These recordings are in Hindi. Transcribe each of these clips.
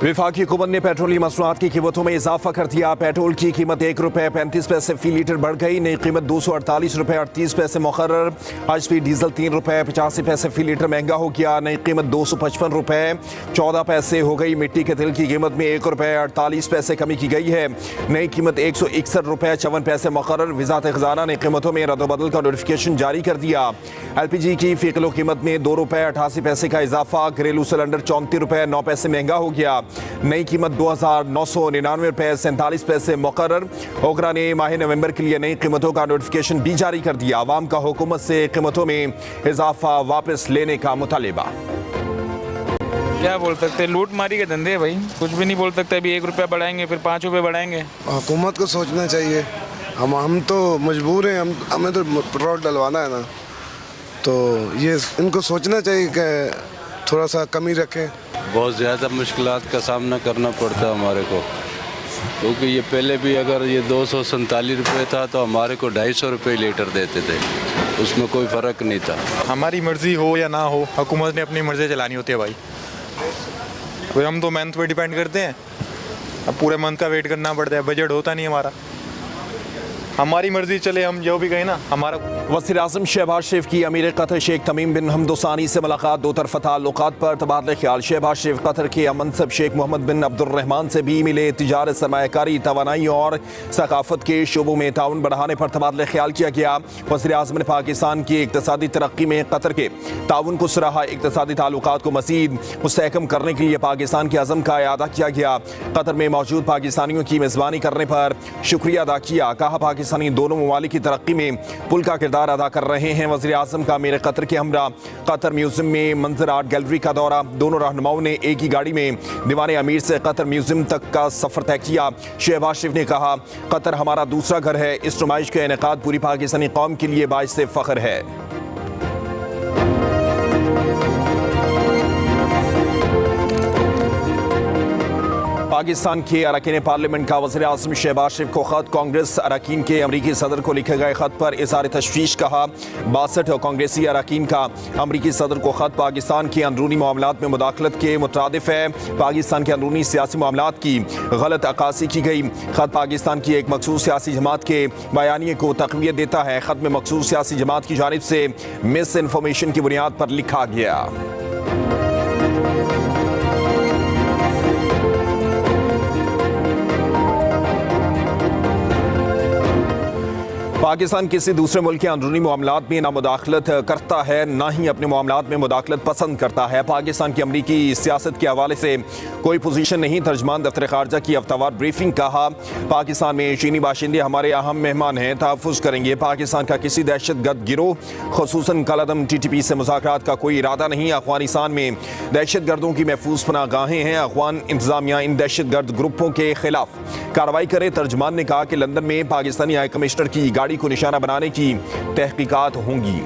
वफाकी हुकूमत ने पेट्रोलियम मसनूआत की कीमतों में इजाफा कर दिया। पेट्रोल की कीमत ₹1.35 फी लीटर बढ़ गई। नई कीमत ₹248.38 मुकर्रर। HP डीजल ₹3.85 फी लीटर महंगा हो गया। नई कीमत ₹255.14 हो गई। मिट्टी के तेल की कीमत में ₹1.48 कमी की गई है। नई कीमत ₹161.54 मुकर्रर। वज़ारत ख़ज़ाना ने कीमतों में रद्द-बदल का नोटिफिकेशन जारी कर दिया। LPG की फी किलो कीमत में ₹2.88 का इजाफा। घरेलू सिलेंडर ₹34.09 महंगा हो गया। नई कीमत ₹2,999.47 मुकर्रर। ओगरा ने माह नवंबर के लिए नई कीमतों का नोटिफिकेशन भी जारी कर दिया। आवाम का हुकूमत से कीमतों में इजाफा वापस लेने का मुतालिबा। क्या बोल सकते हैं, लूट मारी के धंधे भाई, कुछ भी नहीं बोल सकते। अभी ₹1 बढ़ाएंगे, फिर ₹5 बढ़ाएंगे। हुकूमत को सोचना चाहिए। हम तो मजबूर हैं, हमें तो पेट्रोल डलवाना है ना, तो ये इनको सोचना चाहिए कि थोड़ा सा कमी रखें। बहुत ज़्यादा मुश्किलात का सामना करना पड़ता है हमारे को, क्योंकि ये पहले भी अगर ये ₹247 था तो हमारे को ₹250 लीटर देते थे, उसमें कोई फ़र्क नहीं था। हमारी मर्ज़ी हो या ना हो, हुकूमत ने अपनी मर्ज़ी चलानी होती है भाई। भाई हम तो मंथ पे डिपेंड करते हैं, अब पूरे मंथ का वेट करना पड़ता है, बजट होता नहीं हमारा। हमारी मर्जी चले, हम जो भी कहें ना हमारा। वज़ीर आज़म शहबाज शरीफ की अमीर कतर शेख तमीम बिन हमद सानी से मुलाकात। दो तरफ़ा ताल्लुकात पर तबादला ख्याल। शहबाज शरीफ कतर के मनसब शेख मोहम्मद बिन अब्दुर्रहमान से भी मिले। तिजारत, सरमायाकारी, तवानाई और सकाफत के शोबों में ताउन बढ़ाने पर तबादला ख्याल किया गया। वज़ीर आज़म ने पाकिस्तान की इक़्तिसादी तरक्की में कतर के ताउन को सराहा। इक़्तिसादी ताल्लुकात को मज़ीद मुस्तहकम करने के लिए पाकिस्तान के अज़म का अदा किया गया। कतर में मौजूद पाकिस्तानियों की मेज़बानी करने पर शुक्रिया अदा किया। कहा पाकिस्तानी दोनों ममालिक की तरक्की में पुल का किरदार अदा कर रहे हैं। वज़ीर आज़म का मेरे कतर के हमरा कतर म्यूजियम में मंजर आर्ट गैलरी का दौरा। दोनों रहनुमाओं ने एक ही गाड़ी में दीवान अमीर से कतर म्यूजियम तक का सफ़र तय किया। शहबाज शरीफ ने कहा कतर हमारा दूसरा घर है। इस नुमाइश का इनेकाद पूरी पाकिस्तानी कौम के लिए बाइस से फ़ख्र है। पाकिस्तान के अरकान पार्लियामेंट का वज़ीर आज़म शहबाज शरीफ को ख़त। कांग्रेस अरकान के अमरीकी सदर को लिखे गए ख़त पर इज़हार तशवीश। कहा 62 कांग्रेसी अरकान का अमरीकी सदर को ख़त पाकिस्तान के अंदरूनी मामलात में मुदाखलत के मुतरादिफ है। पाकिस्तान के अंदरूनी सियासी मामलात की गलत अक्कासी की गई। ख़त पाकिस्तान की एक मखसूस सियासी जमात के बयानिए को तक़वियत देता है। ख़त में मखसूस सियासी जमात की जानिब से मिस इन्फॉर्मेशन की बुनियाद पर लिखा गया। पाकिस्तान किसी दूसरे मुल्क के अंदरूनी मामलात में ना मुदाखलत करता है, ना ही अपने मामलात में मुदाखलत पसंद करता है। पाकिस्तान की अमरीकी सियासत के हवाले से कोई पोजीशन नहीं। तर्जमान दफ्तर खारजा की हफ्तावार ब्रीफिंग। कहा पाकिस्तान में चीनी बाशिंदे हमारे अहम मेहमान हैं, तहफ़्फ़ुज़ करेंगे। पाकिस्तान का किसी दहशतगर्द गिरोह ख़ुसूसन कलअदम TTP से मुज़ाकरात का कोई इरादा नहीं। अफ़गानिस्तान में दहशतगर्दों की महफूज पनाह गाहें हैं। अफ़गान इंतज़ामिया इन दहशतगर्द ग्रुपों के खिलाफ कार्रवाई करे। तर्जमान ने कहा कि लंदन में पाकिस्तानी हाई कमिश्नर की गाड़ी को निशाना बनाने की तहकीकात होंगी।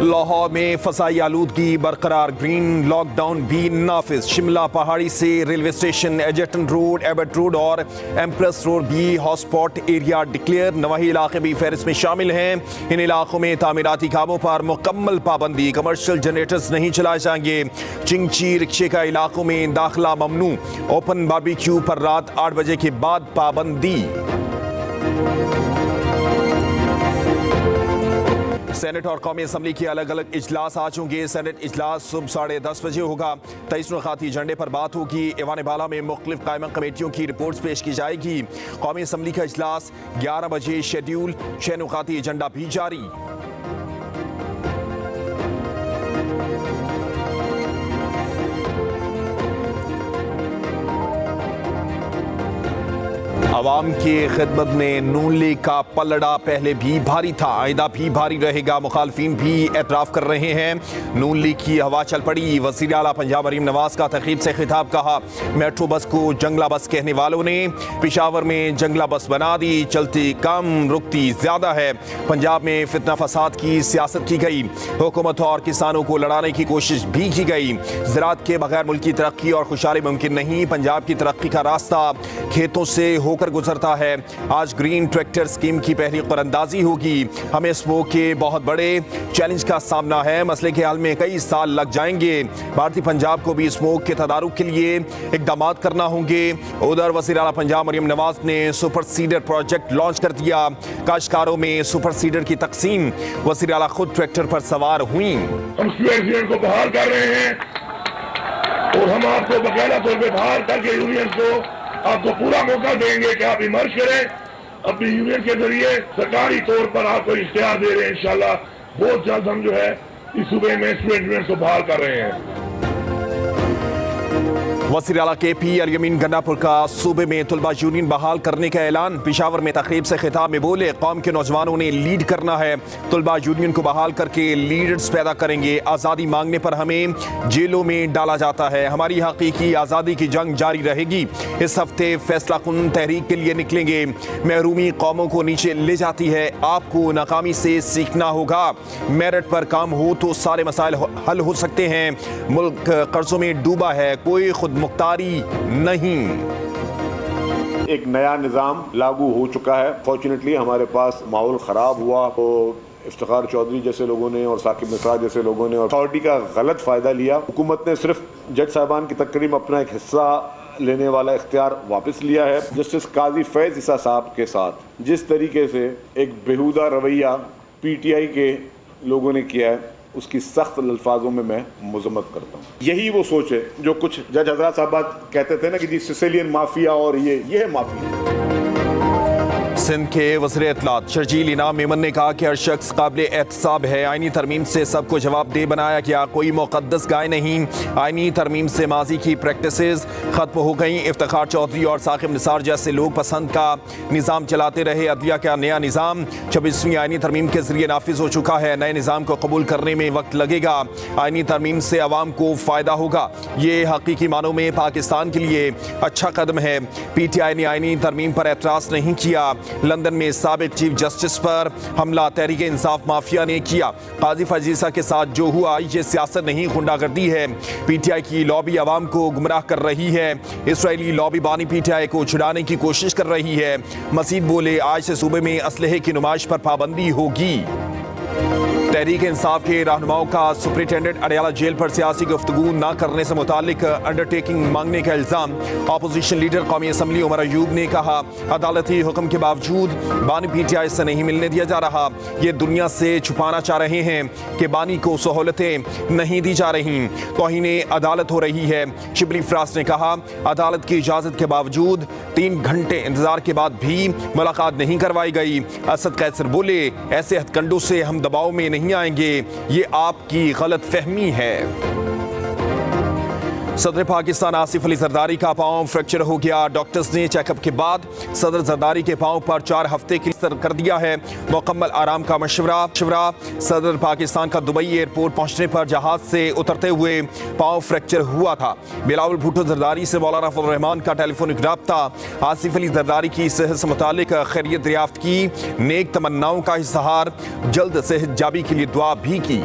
लाहौर में फसाई आलूदगी बरकरार। ग्रीन लॉकडाउन भी नाफिज। शिमला पहाड़ी से railway station, Egerton road, Ebert road और एम्प्रेस रोड भी हॉटस्पॉट एरिया डिक्लेयर। नवाही इलाके भी फहरिस्त में शामिल हैं। इन इलाकों में तामीराती कामों पर मुकम्मल पाबंदी। कमर्शियल जनरेटर्स नहीं चलाए जाएंगे। चिंची रिक्शे का इलाकों में दाखिला ममनू। ओपन बारबेक्यू पर रात 8 बजे के बाद पाबंदी। सेनेट और कौमी असम्बली के अलग अलग इजलास आज होंगे। सेनेट इजलास सुबह 10:30 बजे होगा। 23 नुकाती एजेंडे पर बात होगी। ऐवान बाला में मुख्तलिफ कायमा कमेटियों की रिपोर्ट्स पेश की जाएगी। कौमी असम्बली का इजलास 11 बजे शेड्यूल। 6 नुकाती एजेंडा भी जारी। अवाम की खिदमत में नून लीग का पलड़ा पहले भी भारी था, आइंदा भी भारी रहेगा। मुखालफिन भी एतराफ़ कर रहे हैं। नून लीग की हवा चल पड़ी। वज़ीर आला पंजाब मरीम नवाज का तक़रीब से खिताब। कहा मेट्रो बस को जंगला बस कहने वालों ने पेशावर में जंगला बस बना दी। चलती कम रुकती ज़्यादा है। पंजाब में फितना फसाद की सियासत की गई। हुकूमत और किसानों को लड़ाने की कोशिश भी की गई। ज़राअत के बगैर मुल्क की तरक्की और खुशहाली मुमकिन नहीं। पंजाब की तरक्की का रास्ता खेतों से होकर होकर गुजरता है। आज ग्रीन ट्रैक्टर स्कीम की पहली कुरअंदाजी होगी। हमें स्मोक के बहुत बड़े चैलेंज का सामना है। मसले के हल में कई साल लग जाएंगे। भारतीय पंजाब को भी स्मोक के तदारुक के लिए इकदाम करना होंगे। उधर वज़ीर आला पंजाब मरियम नवाज ने सुपर सीडर प्रोजेक्ट लॉन्च कर दिया। काश्तकारों में सुपर सीडर की तकसीम। वज़ीर आला खुद ट्रैक्टर पर सवार हुई। हम यूनियन को बहाल कर रहे हैं और हम आपको बकायदा तौर पर बहाल करके यूनियन को आपको पूरा मौका देंगे कि आप इमर्ज करें। अपनी यूनियन के जरिए सरकारी तौर पर आपको इख्तियार दे रहे हैं। इंशाल्लाह बहुत जल्द हम जो है इस सूबे में स्टूडेंट यूनियन को बहाल कर रहे हैं। वज़ीर आला KP अल-यमीन गन्नापुर का सूबे में तुलबा यूनियन बहाल करने का ऐलान। पेशावर में तकरीब से खिताब में बोले, कौम के नौजवानों ने लीड करना है। तुलबा यूनियन को बहाल करके लीडर्स पैदा करेंगे। आज़ादी मांगने पर हमें जेलों में डाला जाता है। हमारी हकीकी आज़ादी की जंग जारी रहेगी। इस हफ्ते फैसला कुन तहरीक के लिए निकलेंगे। महरूमी कौमों को नीचे ले जाती है। आपको नाकामी से सीखना होगा। मेरिट पर काम हो तो सारे मसाइल हल हो सकते हैं। मुल्क कर्जों में डूबा है, कोई खुद मुख्तारी नहीं। एक नया निज़ाम लागू हो चुका है। फॉर्चुनेटली हमारे पास माहौल ख़राब हुआ तो इफ्तिखार चौधरी जैसे लोगों ने और साकिब निसार जैसे लोगों ने अथॉरिटी का गलत फ़ायदा लिया। हुकूमत ने सिर्फ जज साहबान की तकरीर में अपना एक हिस्सा लेने वाला इख्तियार वापस लिया है। जस्टिस काजी फैज़ ईसा साहब के साथ जिस तरीके से एक बेहुदा रवैया PTI के लोगों ने किया है, उसकी सख्त अल्फाजों में मैं मजम्मत करता हूँ। यही वो सोच है जो कुछ जज हजरत साहब कहते थे ना कि जी सिसिलियन माफिया और ये है माफिया। सिंध के वज़ीर इत्तलात शर्जील इनाम मेमन ने कहा कि हर शख्स काबिल एहतसाब है। आईनी तरमीम से सबको जवाबदेह बनाया गया। कोई मुक़द्दस गाय नहीं। आईनी तरमीम से माजी की प्रैक्टिसेस ख़त्म हो गई। इफ्तिखार चौधरी और साकिब निसार जैसे लोग पसंद का निज़ाम चलाते रहे। अदलिया का नया निज़ाम 26वीं आईनी तरमीम के जरिए नाफिज हो चुका है। नए निज़ाम को कबूल करने में वक्त लगेगा। आईनी तरमीम से अवाम को फ़ायदा होगा। ये हकीकी मानों में पाकिस्तान के लिए अच्छा कदम है। PTI ने आईनी तरमीम पर एतराज़ नहीं किया। लंदन में साबिक चीफ जस्टिस पर हमला तहरीक इंसाफ माफिया ने किया। काजी फजीसा के साथ जो हुआ ये सियासत नहीं, गुंडागर्दी है। PTI की लॉबी आवाम को गुमराह कर रही है। इसराइली लॉबी बानी PTI को छुड़ाने की कोशिश कर रही है। मजीद बोले, आज से सूबे में असलहे की नुमाइश पर पाबंदी होगी। तहरीक इंसाफ के रहनुमाओं का सुपरिटेंडेंट अडयाला जेल पर सियासी गुफ्तगू न करने से मुतालिक अंडरटेकिंग मांगने का इल्ज़ाम। अपोजिशन लीडर कौमी असम्बली उमर अयूब ने कहा, अदालती हुक्म के बावजूद बानी PTI से नहीं मिलने दिया जा रहा। ये दुनिया से छुपाना चाह रहे हैं कि बानी को सहूलतें नहीं दी जा रही। तौहीन अदालत हो रही है। शिबली फरास ने कहा, अदालत की इजाज़त के बावजूद 3 घंटे इंतजार के बाद भी मुलाकात नहीं करवाई गई। असद कैसर बोले, ऐसे हथकंडों से हम दबाव में नहीं आएंगे। ये आपकी गलत फहमी है। सदर पाकिस्तान आसिफ अली जरदारी का पांव फ्रैक्चर हो गया। डॉक्टर्स ने चेकअप के बाद सदर जरदारी के पांव पर 4 हफ्ते के लिए कर दिया है। मुकम्मल आराम का मशवरा। सदर पाकिस्तान का दुबई एयरपोर्ट पहुंचने पर जहाज से उतरते हुए पांव फ्रैक्चर हुआ था। बिलावल भुट्टो जरदारी से मौलाना फजल रहमान का टेलीफोनिक राब्ता। आसिफ अली जरदारी की सेहत से मुतालिक खैरियत दरियाफ्त की। नेक तमन्नाओं का इज़हार। जल्द सेहत जाबी के लिए दुआ भी की।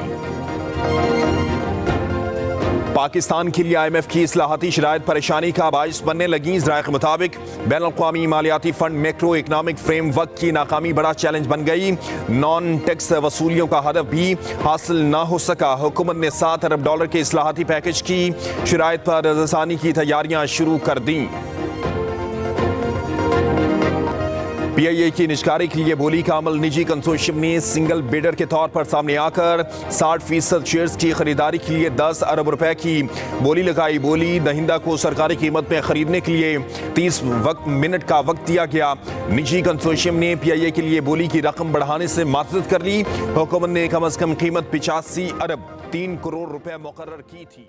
पाकिस्तान के लिए IMF की इस्लाहाती शराइत परेशानी का बाइस बनने लगी। ज़राए के मुताबिक बैनुल-अक़वामी मालियाती फ़ंड मैक्रो इकनॉमिक फ्रेमवर्क की नाकामी बड़ा चैलेंज बन गई। नॉन टैक्स वसूलियों का हदफ भी हासिल न हो सका। हुकूमत ने $7 अरब के इस्लाहाती पैकेज की शराइत पर रज़ासानी की तैयारियां शुरू कर दी। PIA की निजकारी के लिए बोली का अमल। निजी कंसोर्शियम ने सिंगल बिडर के तौर पर सामने आकर 60% शेयर्स की खरीदारी के लिए $10 अरब की बोली लगाई। बोली दहिंदा को सरकारी कीमत में खरीदने के लिए 30 मिनट का वक्त दिया गया। निजी कंसोर्शियम ने PIA के लिए बोली की रकम बढ़ाने से मातहत कर ली। हुकूमत ने कम अज कम कीमत 85 अरब 3 करोड़ रुपए मुकर्रर की थी।